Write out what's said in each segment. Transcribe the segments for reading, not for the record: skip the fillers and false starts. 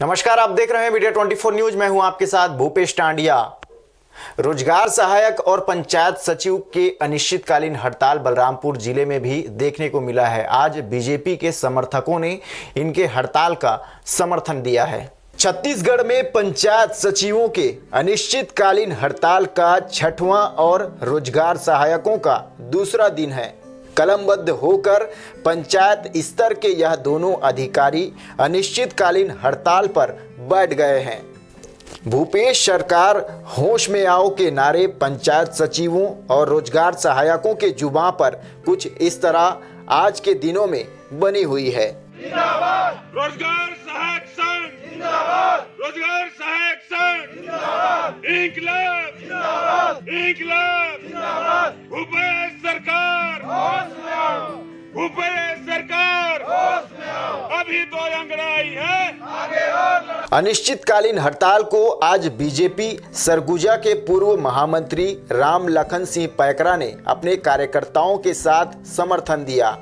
नमस्कार, आप देख रहे हैं मीडिया 24 न्यूज। मैं हूं आपके साथ भूपेश टांडिया। रोजगार सहायक और पंचायत सचिव के अनिश्चितकालीन हड़ताल बलरामपुर जिले में भी देखने को मिला है। आज बीजेपी के समर्थकों ने इनके हड़ताल का समर्थन दिया है। छत्तीसगढ़ में पंचायत सचिवों के अनिश्चितकालीन हड़ताल का छठवां और रोजगार सहायकों का दूसरा दिन है। कलमबद्ध होकर पंचायत स्तर के यह दोनों अधिकारी अनिश्चितकालीन हड़ताल पर बैठ गए हैं। भूपेश सरकार होश में आओ के नारे पंचायत सचिवों और रोजगार सहायकों के जुबां पर कुछ इस तरह आज के दिनों में बनी हुई है। जिंदाबाद रोजगार सहायक संघ, जिंदाबाद रोजगार सहायक संघ, जिंदाबाद इंकलाब, जिंदाबाद इंकलाब, जिंदाबाद भूपेश सरकार होश में आओ, भूपेश सरकार होश में आओ, अभी तो अंगड़ाई है, आगे और। अनिश्चितकालीन हड़ताल को आज बीजेपी सरगुजा के पूर्व महामंत्री राम लखन सिंह पैकरा ने अपने कार्यकर्ताओं के साथ समर्थन दिया।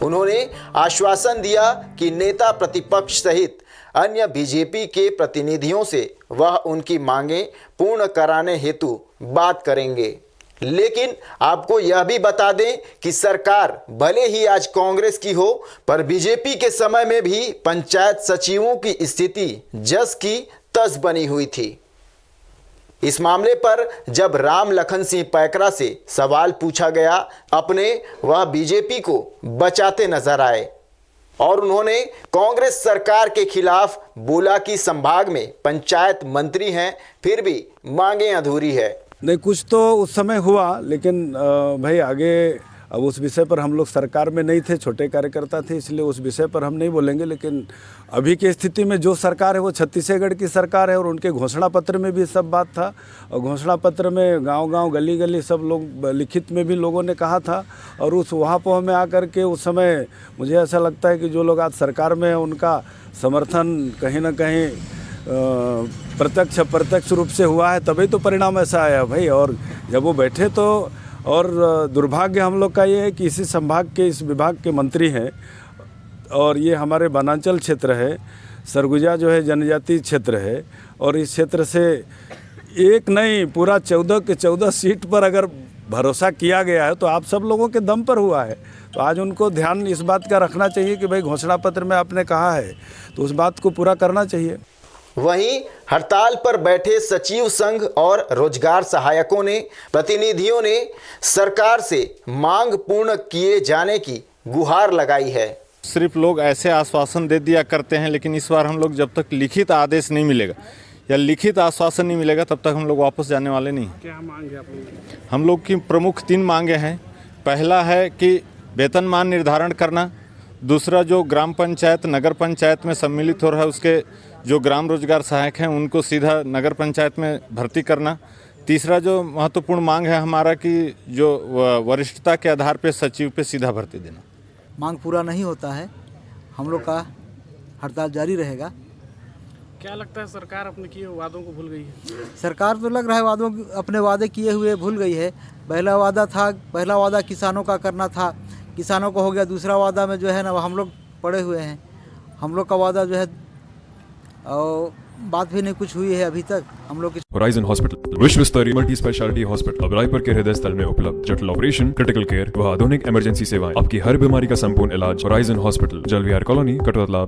उन्होंने आश्वासन दिया कि नेता प्रतिपक्ष सहित अन्य बीजेपी के प्रतिनिधियों से वह उनकी मांगें पूर्ण कराने हेतु बात करेंगे। लेकिन आपको यह भी बता दें कि सरकार भले ही आज कांग्रेस की हो, पर बीजेपी के समय में भी पंचायत सचिवों की स्थिति जस की तस बनी हुई थी। इस मामले पर जब राम लखन सिंह पैकरा से सवाल पूछा गया, अपने वह बीजेपी को बचाते नजर आए और उन्होंने कांग्रेस सरकार के खिलाफ बोला कि संभाग में पंचायत मंत्री हैं, फिर भी मांगें अधूरी है। नहीं, कुछ तो उस समय हुआ, लेकिन भाई आगे अब उस विषय पर हम लोग सरकार में नहीं थे, छोटे कार्यकर्ता थे, इसलिए उस विषय पर हम नहीं बोलेंगे। लेकिन अभी की स्थिति में जो सरकार है वो छत्तीसगढ़ की सरकार है और उनके घोषणा पत्र में भी सब बात था। और घोषणा पत्र में गांव-गांव, गली-गली सब लोग लिखित में भी लोगों ने कहा था। और उस वहाँ में आकर के उस समय मुझे ऐसा लगता है कि जो लोग आज सरकार में हैं उनका समर्थन कहीं ना कहीं प्रत्यक्ष अप्रत्यक्ष रूप से हुआ है, तभी तो परिणाम ऐसा आया भाई। और जब वो बैठे तो, और दुर्भाग्य हम लोग का ये है कि इसी संभाग के, इस विभाग के मंत्री हैं और ये हमारे वनांचल क्षेत्र है। सरगुजा जो है जनजाति क्षेत्र है और इस क्षेत्र से एक नहीं पूरा 14 के 14 सीट पर अगर भरोसा किया गया है तो आप सब लोगों के दम पर हुआ है। तो आज उनको ध्यान इस बात का रखना चाहिए कि भाई घोषणा पत्र में आपने कहा है तो उस बात को पूरा करना चाहिए। वहीं हड़ताल पर बैठे सचिव संघ और रोजगार सहायकों ने, प्रतिनिधियों ने सरकार से मांग पूर्ण किए जाने की गुहार लगाई है। सिर्फ लोग ऐसे आश्वासन दे दिया करते हैं, लेकिन इस बार हम लोग जब तक लिखित आदेश नहीं मिलेगा या लिखित आश्वासन नहीं मिलेगा तब तक हम लोग वापस जाने वाले नहीं। क्या मांग है आप लोगों? हम लोग की प्रमुख 3 मांगे हैं। पहला है कि वेतनमान निर्धारण करना, दूसरा जो ग्राम पंचायत नगर पंचायत में सम्मिलित हो रहा है उसके जो ग्राम रोजगार सहायक हैं उनको सीधा नगर पंचायत में भर्ती करना, तीसरा जो महत्वपूर्ण मांग है हमारा कि जो वरिष्ठता के आधार पे सचिव पे सीधा भर्ती देना। मांग पूरा नहीं होता है, हम लोग का हड़ताल जारी रहेगा। क्या लगता है सरकार अपने किए वादों को भूल गई है? सरकार तो लग रहा है अपने वादे किए हुए भूल गई है। पहला वादा किसानों का करना था, किसानों को हो गया। दूसरा वादा में जो है ना हम लोग पड़े हुए हैं। हम लोग का वादा जो है और बात भी नहीं कुछ हुई है अभी तक हम लोग। होराइजन हॉस्पिटल विश्व स्तरीय मल्टी स्पेशलिटी हॉस्पिटल अब रायपुर के हृदय स्थल में उपलब्ध। जटिल ऑपरेशन, क्रिटिकल केयर व आधुनिक इमरजेंसी सेवाएं, आपकी हर बीमारी का संपूर्ण इलाज। Horizon hospital, जलविहार colony, Katotala.